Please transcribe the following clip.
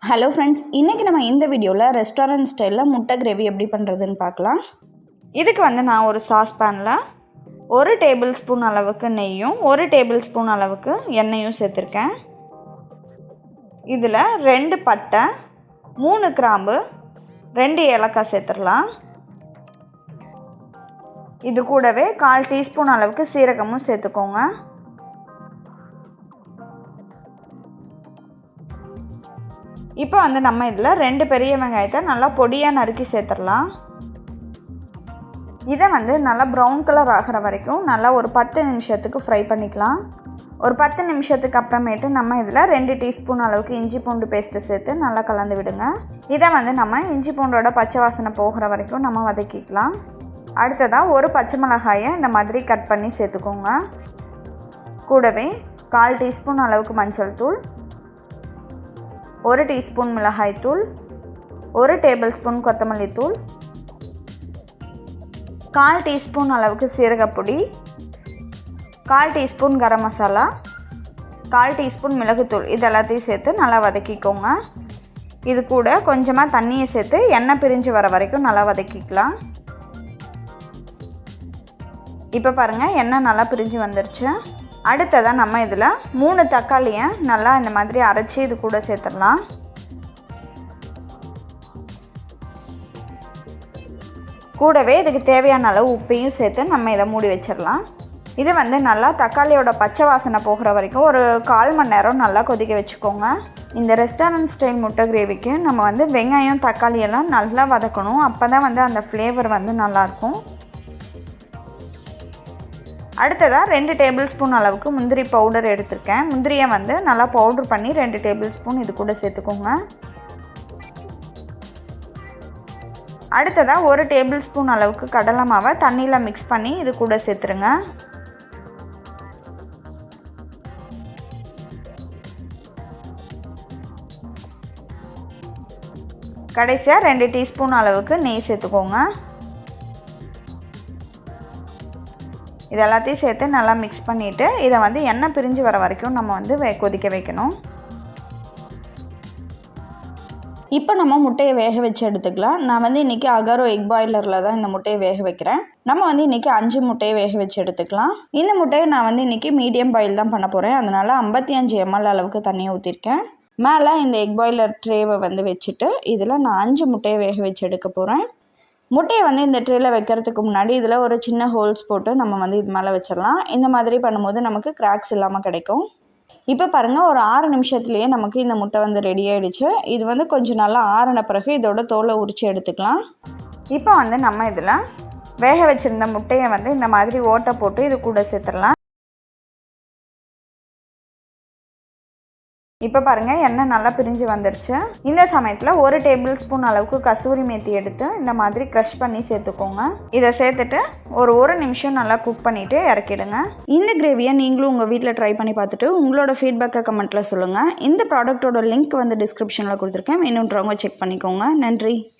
Hello friends, இன்றைக்கி நம்ம இந்த வீடியோவில் ரெஸ்டாரண்ட் ஸ்டைலில் முட்டை கிரேவி எப்படி பண்ணுறதுன்னு பார்க்கலாம். இதுக்கு நான் ஒரு சாஸ் பேனில் 1 டேபிள் ஸ்பூன் அளவுக்கு நெய்யும் 1 டேபிள் ஸ்பூன் அளவுக்கு எண்ணெயும் சேர்த்துருக்கேன். இதில் 2 பட்டை, 3 கிராம்பு, 2 ஏலக்காய் சேர்த்துடலாம். இது கூடவே 1/4 டீஸ்பூன் அளவுக்கு சீரகமும் சேர்த்துக்கோங்க. இப்போ நம்ம இதில் 2 பெரிய வெங்காயத்தை நல்லா பொடியாக நறுக்கி சேர்த்துடலாம். இதை நல்லா ப்ரௌன் கலர் ஆகிற வரைக்கும் நல்லா ஒரு 10 நிமிஷத்துக்கு ஃப்ரை பண்ணிக்கலாம். ஒரு 10 நிமிஷத்துக்கு அப்புறமேட்டு நம்ம இதில் 2 டீஸ்பூன் அளவுக்கு இஞ்சி பூண்டு பேஸ்ட்டு சேர்த்து நல்லா கலந்து விடுங்க. இதை நம்ம இஞ்சி பூண்டோட பச்சை வாசனை போகிற வரைக்கும் நம்ம வதக்கிக்கலாம். அடுத்ததாக ஒரு பச்சை மிளகாயை இந்த மாதிரி கட் பண்ணி சேர்த்துக்கோங்க. கூடவே 1/4 டீஸ்பூன் அளவுக்கு மஞ்சள் தூள், 1 டீஸ்பூன் மிளகாய் தூள், 1 டேபிள் ஸ்பூன் கொத்தமல்லி தூள், 1/4 டீஸ்பூன் அளவுக்கு சீரகப்பொடி, 1/4 டீஸ்பூன் கரம் மசாலா, 1/4 டீஸ்பூன் மிளகுத்தூள், இது எல்லாத்தையும் சேர்த்து நல்லா வதக்கிக்கோங்க. இது கூட கொஞ்சமாக தண்ணியை சேர்த்து எண்ணெய் பிரிஞ்சு வர வரைக்கும் நல்லா வதக்கிக்கலாம். இப்போ பாருங்கள், எண்ணெய் நல்லா பிரிஞ்சு வந்துருச்சு. அடுத்ததாக நம்ம இதில் 3 தக்காளியை நல்லா இந்த மாதிரி அரைச்சி இது கூட சேர்த்துடலாம். கூடவே இதுக்கு தேவையான அளவு உப்பையும் சேர்த்து நம்ம இதை மூடி வச்சிடலாம். இது நல்லா தக்காளியோட பச்சை வாசனை போகிற வரைக்கும் ஒரு 1/4 மணி நேரம் நல்லா கொதிக்க வச்சுக்கோங்க. இந்த ரெஸ்டாரண்ட் ஸ்டைல் முட்டை கிரேவிக்கு நம்ம வெங்காயம் தக்காளியெல்லாம் நல்லா வதக்கணும். அப்போ தான் அந்த ஃப்ளேவர் நல்லாயிருக்கும். அடுத்ததாக 2 டேபிள் ஸ்பூன் அளவுக்கு முந்திரி பவுடர் எடுத்திருக்கேன். முந்திரியை நல்லா பவுட்ரு பண்ணி 2 டேபிள் ஸ்பூன் இது கூட சேர்த்துக்கோங்க. அடுத்ததாக 1 டேபிள் ஸ்பூன் அளவுக்கு கடலை மாவை தண்ணியில் மிக்ஸ் பண்ணி இது கூட சேர்த்துருங்க. கடைசியாக 2 டீஸ்பூன் அளவுக்கு நெய் சேர்த்துக்கோங்க. இது எல்லாத்தையும் சேர்த்து நல்லா மிக்ஸ் பண்ணிவிட்டு இதை எண்ணெய் பிரிஞ்சு வர வரைக்கும் நம்ம கொதிக்க வைக்கணும். இப்போ நம்ம முட்டையை வேக வச்சு எடுத்துக்கலாம். நான் இன்றைக்கி அகாரோ எக் பாய்லரில் தான் இந்த முட்டையை வேக வைக்கிறேன். நம்ம இன்றைக்கி 5 முட்டையை வேக வச்சு எடுத்துக்கலாம். இந்த முட்டையை நான் இன்றைக்கி மீடியம் பாயில் தான் பண்ண போகிறேன். அதனால் 55 ml அளவுக்கு தண்ணியை ஊற்றிருக்கேன். மேலே இந்த எக் பாய்லர் ட்ரேவை வச்சுட்டு இதில் நான் 5 முட்டையை வேக வச்சு எடுக்க போகிறேன். முட்டையை இந்த ட்ரேயில் வைக்கிறதுக்கு முன்னாடி இதில் ஒரு சின்ன ஹோல்ஸ் போட்டு நம்ம இது மேலே வச்சிடலாம். இந்த மாதிரி பண்ணும்போது நமக்கு கிராக்ஸ் இல்லாமல் கிடைக்கும். இப்போ பாருங்கள், ஒரு 6 நிமிஷத்துலேயே நமக்கு இந்த முட்டை ரெடி ஆகிடுச்சு. இது கொஞ்சம் நல்லா ஆறின பிறகு இதோட தோலை உரித்து எடுத்துக்கலாம். இப்போ நம்ம இதில் வேக வச்சுருந்த முட்டையை இந்த மாதிரி ஓட்டை போட்டு இது கூட சேர்த்துடலாம். இப்போ பாருங்கள், எண்ணெய் நல்லா பிரிஞ்சு வந்துருச்சு. இந்த சமயத்தில் 1 டேபிள் ஸ்பூன் அளவுக்கு கசூரி மேத்தி எடுத்து இந்த மாதிரி க்ரஷ் பண்ணி சேர்த்துக்கோங்க. இதை சேர்த்துட்டு ஒரு நிமிஷம் நல்லா குக் பண்ணிவிட்டு இறக்கிடுங்க. இந்த கிரேவியை நீங்களும் உங்கள் வீட்டில் ட்ரை பண்ணி பார்த்துட்டு உங்களோட ஃபீட்பேக்கை கமெண்ட்டில் சொல்லுங்கள். இந்த ப்ராடக்ட்டோட லிங்க் டிஸ்கிரிப்ஷனில் கொடுத்துருக்கேன். இன்னொன்றவங்க செக் பண்ணிக்கோங்க. நன்றி.